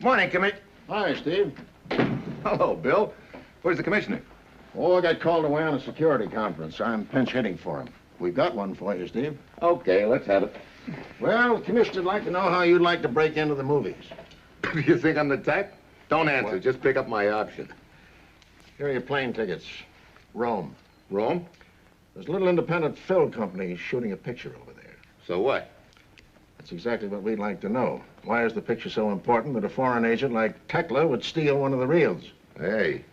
Morning, Commissioner. Hi, Steve. Hello, Bill. Where's the commissioner? Oh, I got called away on a security conference. I'm pinch hitting for him. We've got one for you, Steve. Okay, let's have it. Well, the commissioner'd like to know how you'd like to break into the movies. Do you think I'm the type? Don't answer. What? Just pick up my option. Here are your plane tickets. Rome. Rome? There's a little independent film company shooting a picture over there. So what? That's exactly what we'd like to know. Why is the picture so important that a foreign agent like Tekla would steal one of the reels? Hey,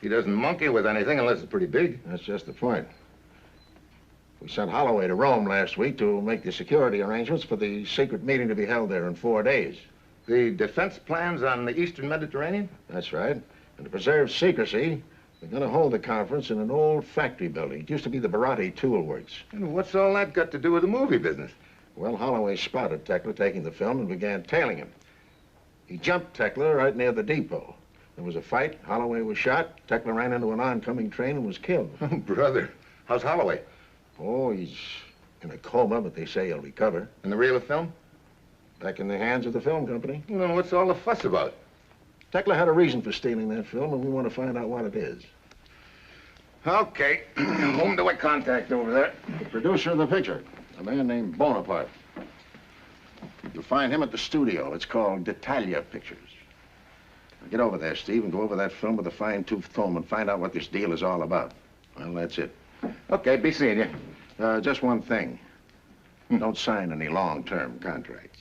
he doesn't monkey with anything unless it's pretty big. That's just the point. We sent Holloway to Rome last week to make the security arrangements for the secret meeting to be held there in 4 days. The defense plans on the Eastern Mediterranean? That's right. And to preserve secrecy, they're going to hold the conference in an old factory building. It used to be the Baratti Tool Works. And what's all that got to do with the movie business? Well, Holloway spotted Tekla taking the film and began tailing him. He jumped Tekla right near the depot. There was a fight. Holloway was shot. Tekla ran into an oncoming train and was killed. Oh, brother. How's Holloway? Oh, he's in a coma, but they say he'll recover. And the reel of film? Back in the hands of the film company. Well, what's all the fuss about? Tekla had a reason for stealing that film, and we want to find out what it is. Okay. Whom do I contact over there? The producer of the picture, a man named Bonaparte. You'll find him at the studio. It's called D'Italia Pictures. Now get over there, Steve, and go over that film with a fine-tooth comb and find out what this deal is all about. Well, that's it. Okay, be seeing you. Just one thing. Don't sign any long-term contracts.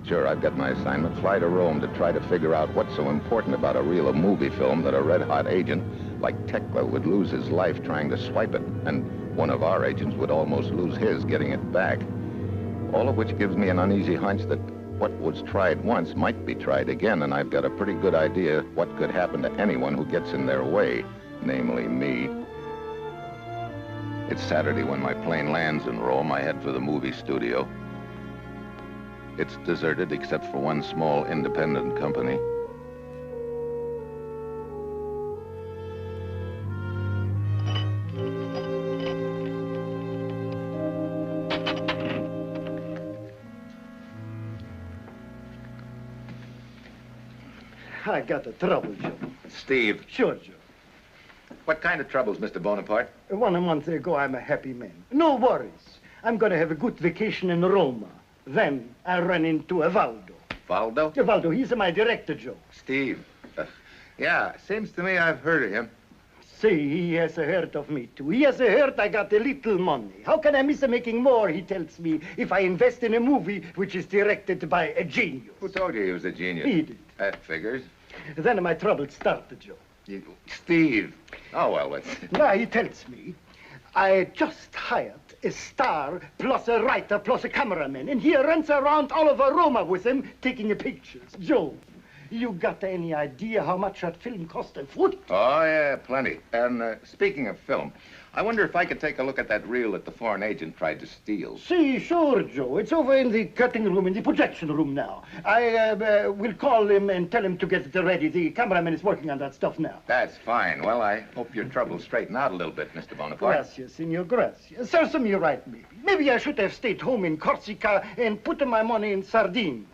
Sure, I've got my assignment. Fly to Rome to try to figure out what's so important about a reel of movie film that a red-hot agent like Tekla would lose his life trying to swipe it, and one of our agents would almost lose his getting it back. All of which gives me an uneasy hunch that what was tried once might be tried again, and I've got a pretty good idea what could happen to anyone who gets in their way, namely me. It's Saturday when my plane lands in Rome. I head for the movie studio. It's deserted except for one small independent company. I got a trouble, Joe. Steve. Sure, Joe. What kind of troubles, Mr. Bonaparte? 1 month ago, I'm a happy man. No worries. I'm going to have a good vacation in Roma. Then I run into Valdo. Valdo? Valdo, he's my director, Joe. Steve. Yeah, seems to me I've heard of him. See, he has heard of me, too. He has heard I got a little money. How can I miss making more, he tells me, if I invest in a movie which is directed by a genius? Who told you he was a genius? He did. That figures. Then my trouble started, Joe. Steve. Oh, well, let's... Now he tells me, I just hired a star plus a writer plus a cameraman, and he runs around all over Roma with him taking pictures. Joe, you got any idea how much that film cost a foot? Oh, yeah, plenty. And speaking of film, I wonder if I could take a look at that reel that the foreign agent tried to steal. See, sure, Joe. It's over in the cutting room, in the projection room now. I will call him and tell him to get it ready. The cameraman is working on that stuff now. That's fine. Well, I hope your troubles straighten out a little bit, Mr. Bonaparte. Gracias, senor, gracias. Serves me right, maybe. Maybe I should have stayed home in Corsica and put my money in sardines.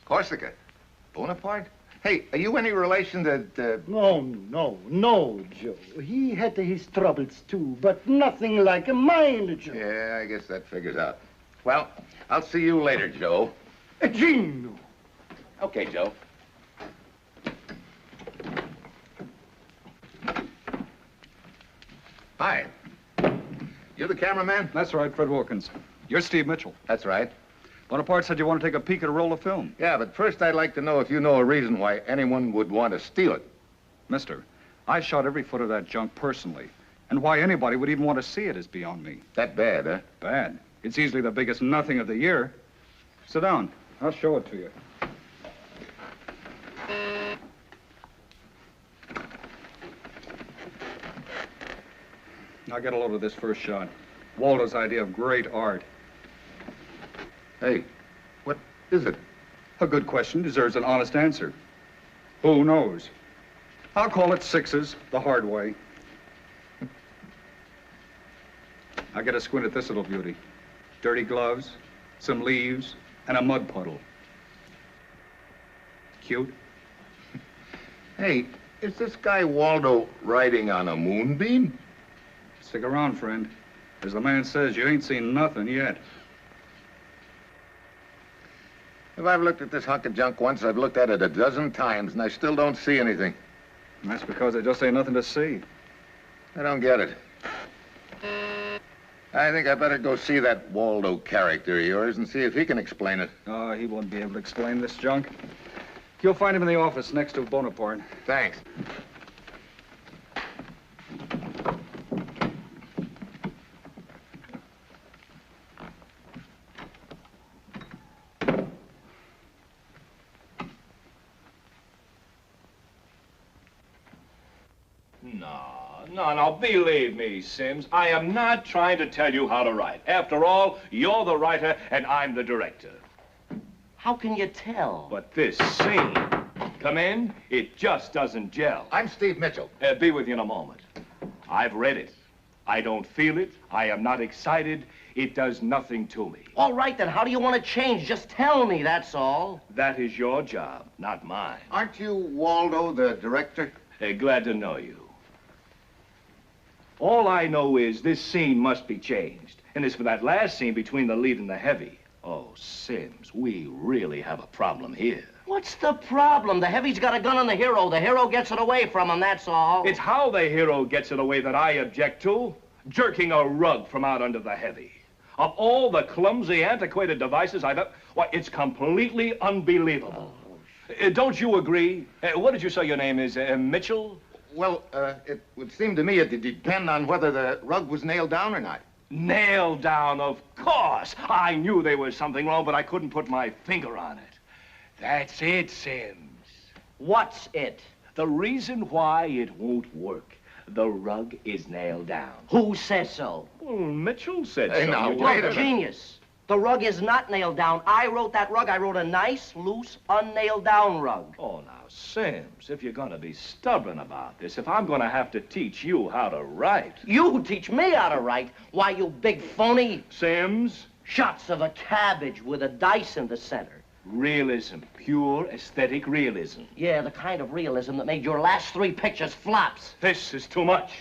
Corsica? Bonaparte? Hey, are you any relation to... No, Joe. He had his troubles, too, but nothing like mine, Joe. Yeah, I guess that figures out. Well, I'll see you later, Joe. Gino. Okay, Joe. Hi. You're the cameraman? That's right, Fred Wilkins. You're Steve Mitchell. That's right. Bonaparte said you want to take a peek at a roll of film. Yeah, but first I'd like to know if you know a reason why anyone would want to steal it. Mister, I shot every foot of that junk personally. And why anybody would even want to see it is beyond me. That bad, huh? Bad. It's easily the biggest nothing of the year. Sit down. I'll show it to you. Now get a load of this first shot. Waldo's idea of great art. Hey, what is it? A good question deserves an honest answer. Who knows? I'll call it 6s, the hard way. I'll get a squint at this little beauty. Dirty gloves, some leaves, and a mud puddle. Cute? Hey, is this guy Waldo riding on a moonbeam? Stick around, friend. As the man says, you ain't seen nothing yet. If I've looked at this hunk of junk once, I've looked at it a dozen times, and I still don't see anything. And that's because there just ain't nothing to see. I don't get it. I think I better go see that Waldo character of yours and see if he can explain it. Oh, he won't be able to explain this junk. You'll find him in the office next to Bonaparte. Thanks. No, believe me, Sims. I am not trying to tell you how to write. After all, you're the writer and I'm the director. How can you tell? But this scene, come in, it just doesn't gel. I'm Steve Mitchell. Be with you in a moment. I've read it. I don't feel it. I am not excited. It does nothing to me. All right, then, how do you want to change? Just tell me, that's all. That is your job, not mine. Aren't you Waldo, the director? Glad to know you. All I know is this scene must be changed. And as for that last scene between the lead and the heavy, oh, Sims, we really have a problem here. What's the problem? The heavy's got a gun on the hero. The hero gets it away from him, that's all. It's how the hero gets it away that I object to. Jerking a rug from out under the heavy. Of all the clumsy, antiquated devices I've ever... Why, it's completely unbelievable. Don't you agree? What did you say your name is? Mitchell? Well, it would seem to me it'd depend on whether the rug was nailed down or not. Nailed down, of course. I knew there was something wrong, but I couldn't put my finger on it. That's it, Sims. What's it? The reason why it won't work. The rug is nailed down. Who says so? Well, Mitchell said Hey, so. now, You wait told a me. Look, genius. The rug is not nailed down. I wrote that rug. I wrote a nice, loose, unnailed down rug. Oh, now, Sims, if you're gonna be stubborn about this, if I'm gonna have to teach you how to write... You teach me how to write. Why, you big phony. Sims, Shots of a cabbage with a dice in the center. realism, pure aesthetic realism. Yeah, the kind of realism that made your last 3 pictures flops. This is too much.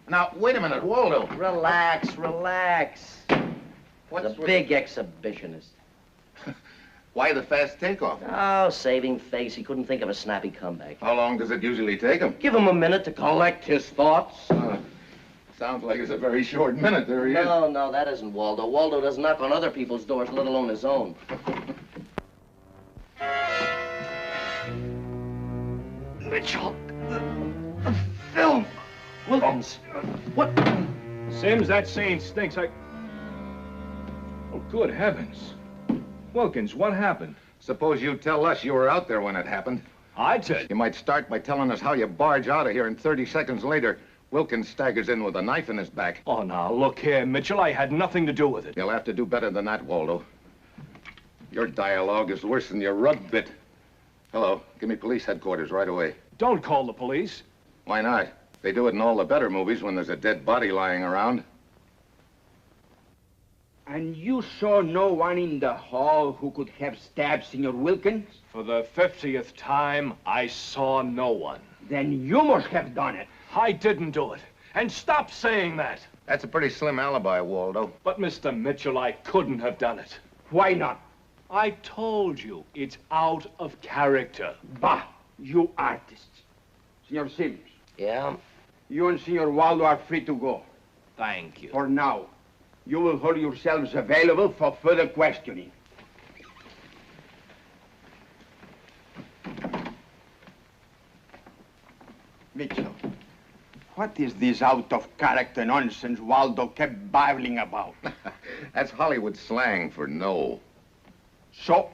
Now, wait a minute, Waldo. Relax, relax. What's The big exhibitionist. Why the fast takeoff? Oh, saving face. He couldn't think of a snappy comeback. How long does it usually take him? Give him a minute to collect his thoughts. Sounds like it's a very short minute. There he is. No, that isn't Waldo. Waldo doesn't knock on other people's doors, let alone his own. Mitchell, the film. Wilkins, what? Sims, that scene stinks. Oh, good heavens. Wilkins, what happened? Suppose you tell us you were out there when it happened. I tell you. You might start by telling us how you barge out of here, and 30 seconds later, Wilkins staggers in with a knife in his back. Oh, now, look here, Mitchell. I had nothing to do with it. You'll have to do better than that, Waldo. Your dialogue is worse than your rug bit. Hello, give me police headquarters right away. Don't call the police. Why not? They do it in all the better movies when there's a dead body lying around. And you saw no one in the hall who could have stabbed Senor Wilkins? For the 50th time, I saw no one. Then you must have done it. I didn't do it. And stop saying that. That's a pretty slim alibi, Waldo. But, Mr. Mitchell, I couldn't have done it. Why not? I told you, it's out of character. Bah, you artists. Senor Sims, Yeah? you and Senor Waldo are free to go. Thank you. For now. You will hold yourselves available for further questioning. Mitchell, what is this out-of-character nonsense Waldo kept babbling about? That's Hollywood slang for no. So,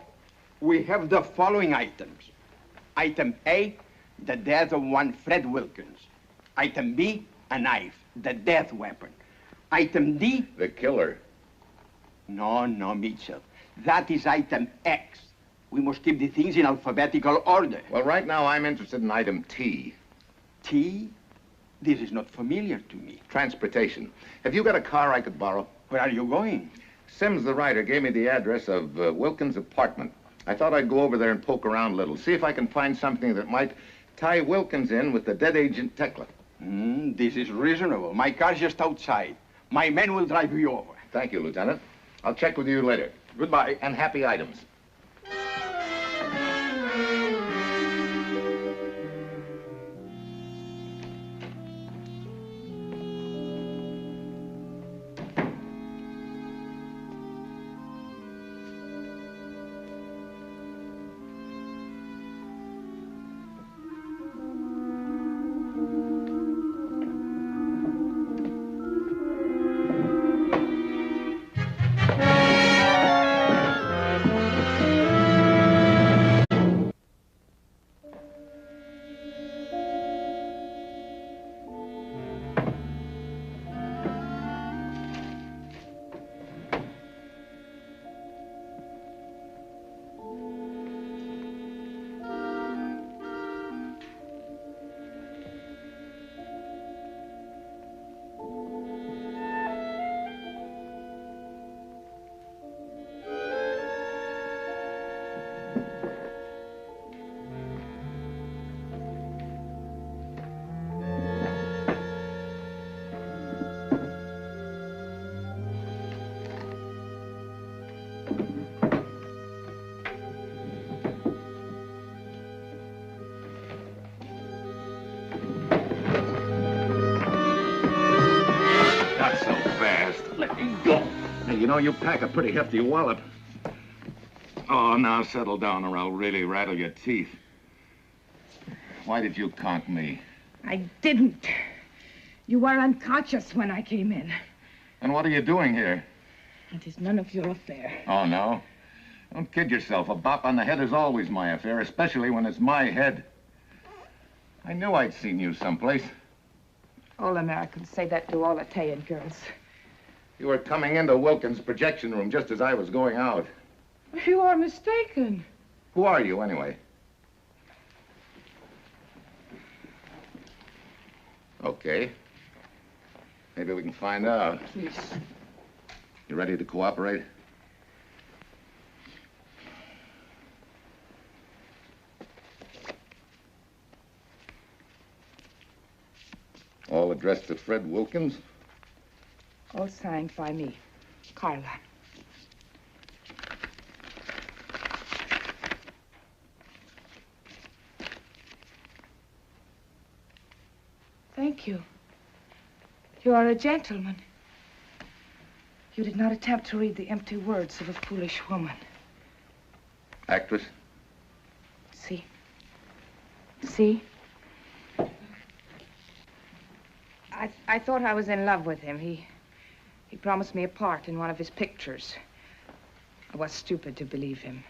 we have the following items. Item A, the death of one Fred Wilkins. Item B, a knife, the death weapon. Item D, The killer. no, Mitchell. That is item X. We must keep the things in alphabetical order. Well, right now I'm interested in item T. T? This is not familiar to me. Transportation. Have you got a car I could borrow? Where are you going? Sims, the writer, gave me the address of Wilkins' apartment. I thought I'd go over there and poke around a little, see if I can find something that might tie Wilkins in with the dead agent Tekla. This is reasonable. My car's just outside. My men will drive you over. Thank you, Lieutenant. I'll check with you later. Goodbye. And happy items. You know, you pack a pretty hefty wallop. Oh, now settle down or I'll really rattle your teeth. Why did you conk me? I didn't. You were unconscious when I came in. And what are you doing here? It is none of your affair. Oh, no? Don't kid yourself. A bop on the head is always my affair, especially when it's my head. I knew I'd seen you someplace. All Americans say that to all Italian girls. You were coming into Wilkins' projection room just as I was going out. You are mistaken. Who are you, anyway? Okay. Maybe we can find out. Please. You ready to cooperate? All addressed to Fred Wilkins? All signed by me, Carla. Thank you. You are a gentleman. You did not attempt to read the empty words of a foolish woman. Actress? See? See? I thought I was in love with him. He promised me a part in one of his pictures. I was stupid to believe him.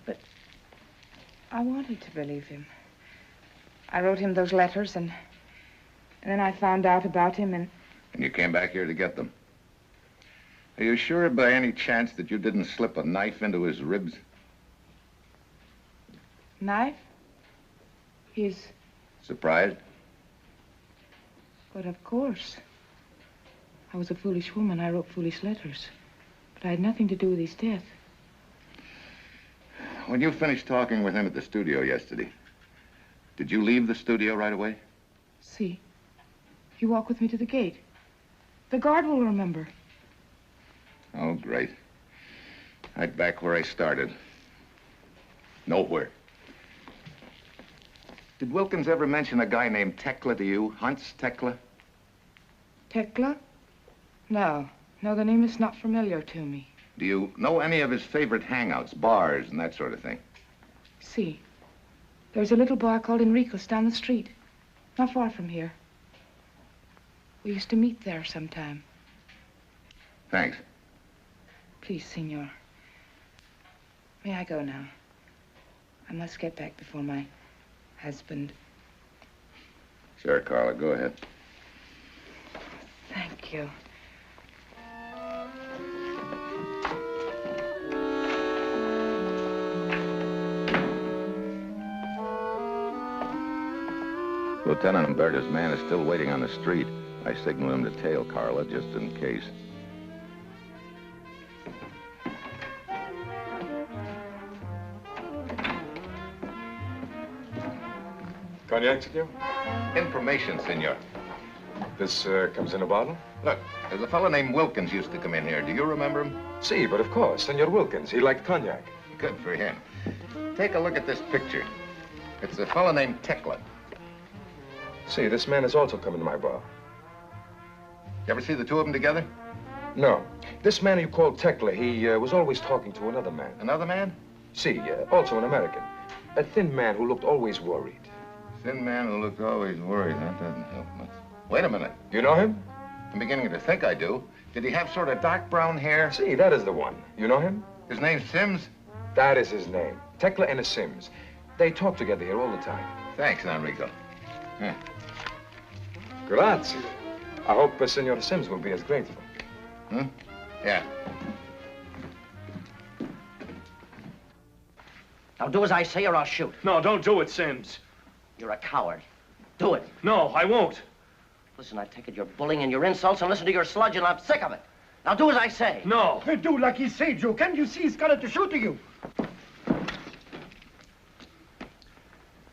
But I wanted to believe him. I wrote him those letters, and then I found out about him, and you came back here to get them? Are you sure by any chance that you didn't slip a knife into his ribs? Knife? He's... Surprised? But of course. I was a foolish woman. I wrote foolish letters. But I had nothing to do with his death. When you finished talking with him at the studio yesterday, did you leave the studio right away? See? You walk with me to the gate. The guard will remember. Oh, great. Right back where I started. Nowhere. Did Wilkins ever mention a guy named Tekla to you? Hans Tekla? Tekla? No. No, the name is not familiar to me. Do you know any of his favorite hangouts, bars, and that sort of thing? See. There's a little bar called Enrico's down the street. Not far from here. We used to meet there sometime. Thanks. Please, senor. May I go now? I must get back before my husband... Sure, Carla, go ahead. Thank you. Lieutenant Umberto's man is still waiting on the street. I signaled him to tail Carla just in case. Cognac, senor? Information, senor. This comes in a bottle? Look, there's a fellow named Wilkins used to come in here. Do you remember him? Si, but of course, Senor Wilkins. He liked cognac. Good for him. Take a look at this picture. It's a fellow named Tekla. See, this man has also come into my bar. You ever see the two of them together? No. This man you call Tekla, he was always talking to another man. Another man? See, also an American. A thin man who looked always worried. Thin man who looked always worried. That doesn't help much. Wait a minute. You know him? I'm beginning to think I do. Did he have sort of dark brown hair? See, that is the one. You know him? His name's Sims? That is his name. Tekla and Sims. They talk together here all the time. Thanks, Enrico. Yeah. Grazie. I hope Senor Sims will be as grateful. Hmm? Yeah. Now do as I say or I'll shoot. No, don't do it, Sims. You're a coward. Do it. No, I won't. Listen, I take it you're bullying and your insults and listen to your sludge and I'm sick of it. Now do as I say. No. Do like he say, Joe. Can't you see he's got to shoot you?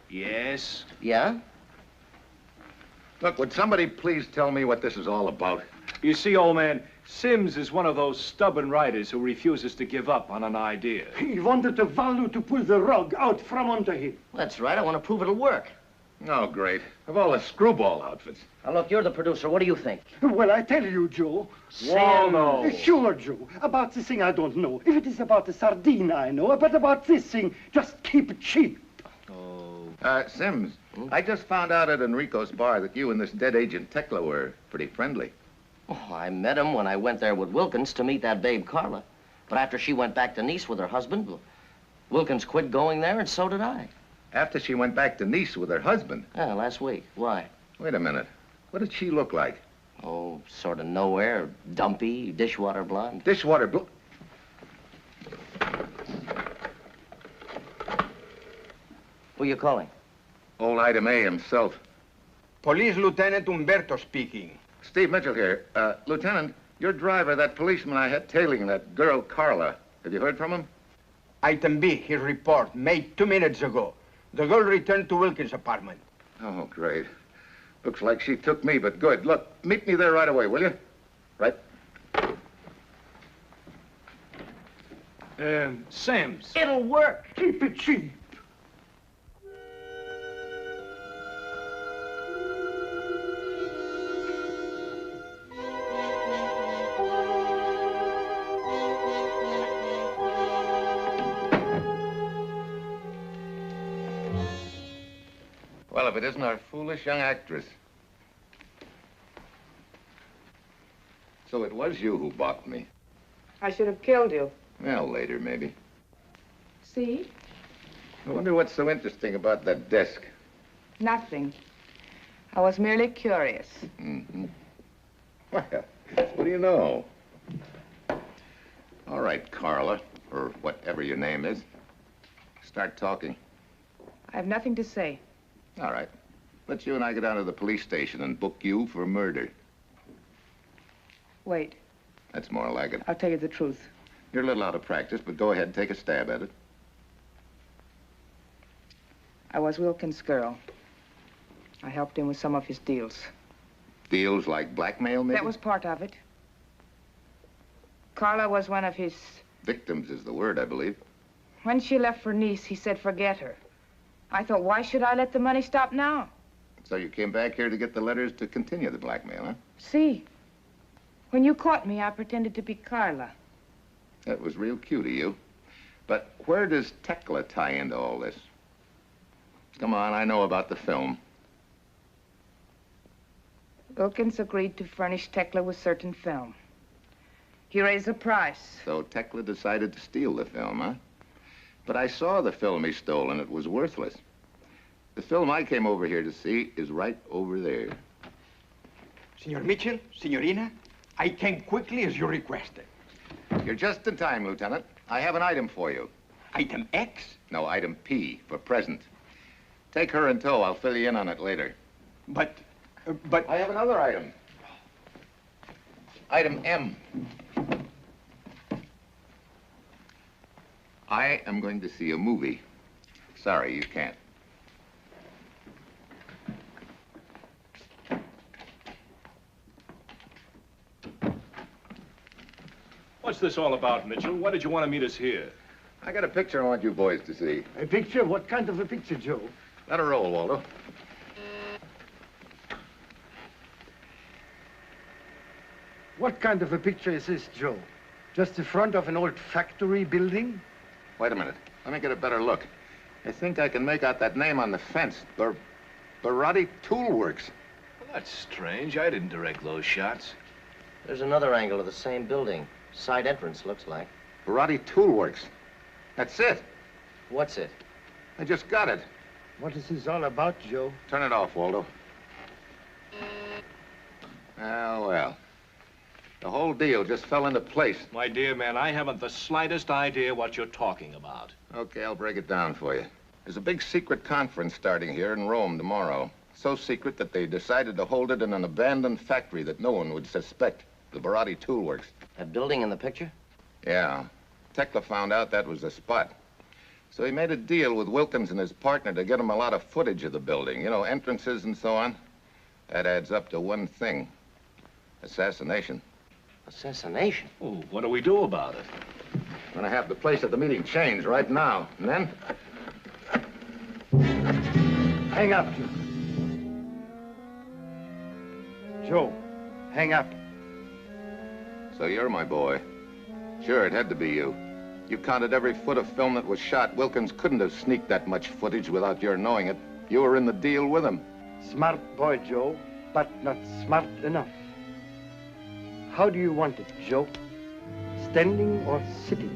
Yes? Yeah? Look, would somebody please tell me what this is all about? You see, old man, Sims is one of those stubborn writers who refuses to give up on an idea. He wanted the Valu to pull the rug out from under him. That's right. I want to prove it'll work. Oh, great. Of all the screwball outfits. Now, look, you're the producer. What do you think? Well, I tell you, Joe. Whoa, no. Sure, Joe. About this thing, I don't know. If it is about the sardine, I know. But about this thing, just keep it cheap. Sims, I just found out at Enrico's bar that you and this dead agent Tekla were pretty friendly. Oh, I met him when I went there with Wilkins to meet that babe Carla. But after she went back to Nice with her husband, Wilkins quit going there, and so did I. After she went back to Nice with her husband? Yeah, last week. Why? Wait a minute. What did she look like? Oh, sort of nowhere. Dumpy, dishwater blonde. Dishwater blue. Who you calling? Old Item A himself. Police Lieutenant Umberto speaking. Steve Mitchell here. Lieutenant, your driver, that policeman I had tailing that girl Carla. Have you heard from him? Item B, his report, made 2 minutes ago. The girl returned to Wilkins' apartment. Oh, great. Looks like she took me, but good. Look, meet me there right away, will you? Right. Sims. It'll work. Keep it cheap. Well, if it isn't our foolish young actress. So it was you who bought me. I should have killed you. Well, later, maybe. See? I wonder what's so interesting about that desk. Nothing. I was merely curious. Mm-hmm. Well, what do you know? All right, Carla, or whatever your name is. Start talking. I have nothing to say. All right. Let's you and I go down to the police station and book you for murder. Wait. That's more like it. I'll tell you the truth. You're a little out of practice, but go ahead and take a stab at it. I was Wilkins' girl. I helped him with some of his deals. Deals like blackmail, maybe? That was part of it. Carla was one of his... Victims is the word, I believe. When she left for Nice, he said forget her. I thought, why should I let the money stop now? So you came back here to get the letters to continue the blackmail, huh? See, when you caught me, I pretended to be Carla. That was real cute of you. But where does Tekla tie into all this? Come on, I know about the film. Wilkins agreed to furnish Tekla with certain film. He raised the price. So Tekla decided to steal the film, huh? But I saw the film he stole, and it was worthless. The film I came over here to see is right over there. Senor Mitchell, Signorina, I came quickly as you requested. You're just in time, Lieutenant. I have an item for you. Item X? No, item P, for present. Take her in tow. I'll fill you in on it later. But... I have another item. Item M. I am going to see a movie. Sorry, you can't. What's this all about, Mitchell? Why did you want to meet us here? I got a picture I want you boys to see. A picture? What kind of a picture, Joe? Let her roll, Waldo. What kind of a picture is this, Joe? Just the front of an old factory building? Wait a minute. Let me get a better look. I think I can make out that name on the fence. Barotti Tool Works. Well, that's strange. I didn't direct those shots. There's another angle of the same building. Side entrance, looks like. Barotti Tool Works. That's it. What's it? I just got it. What is this all about, Joe? Turn it off, Waldo. Ah, well. The whole deal just fell into place. My dear man, I haven't the slightest idea what you're talking about. Okay, I'll break it down for you. There's a big secret conference starting here in Rome tomorrow. So secret that they decided to hold it in an abandoned factory that no one would suspect. The Barotti Tool Works. That building in the picture? Yeah. Tekla found out that was the spot. So he made a deal with Wilkins and his partner to get him a lot of footage of the building. You know, entrances and so on. That adds up to one thing. Assassination. Assassination? Oh, what do we do about it? I'm gonna have the place at the meeting changed right now. And then? Hang up, Joe. Joe, hang up. So you're my boy. Sure, it had to be you. You counted every foot of film that was shot. Wilkins couldn't have sneaked that much footage without your knowing it. You were in the deal with him. Smart boy, Joe, but not smart enough. How do you want it, Joe? Standing or sitting?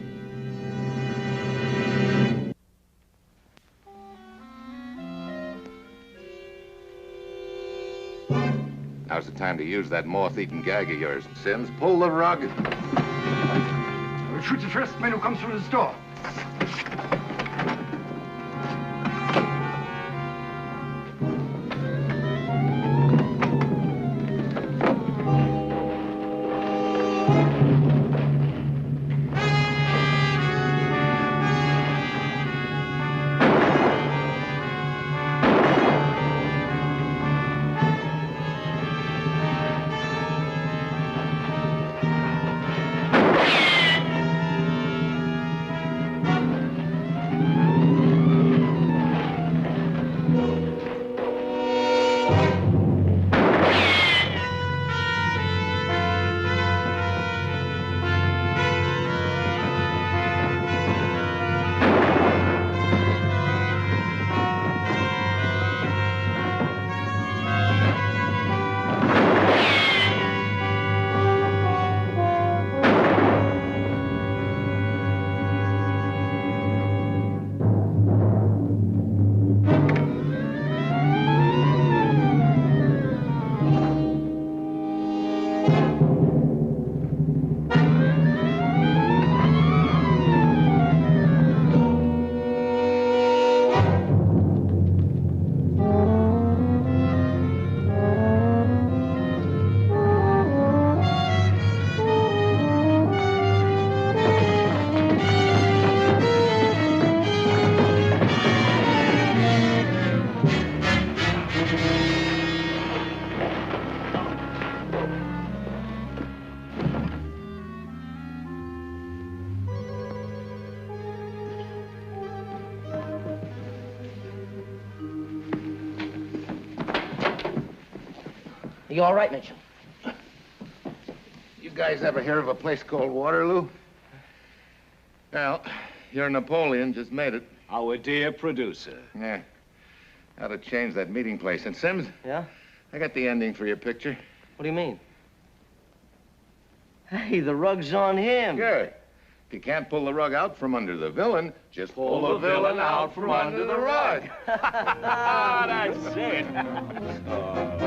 Now's the time to use that moth-eaten gag of yours. Sims, pull the rug. I'll shoot the first man who comes through this door. Are you all right, Mitchell? You guys ever hear of a place called Waterloo? Well, your Napoleon just made it. Our dear producer. Yeah. How to change that meeting place. And Sims? Yeah? I got the ending for your picture. What do you mean? Hey, the rug's on him. Sure. If you can't pull the rug out from under the villain, just pull the villain out from under the rug. That's it.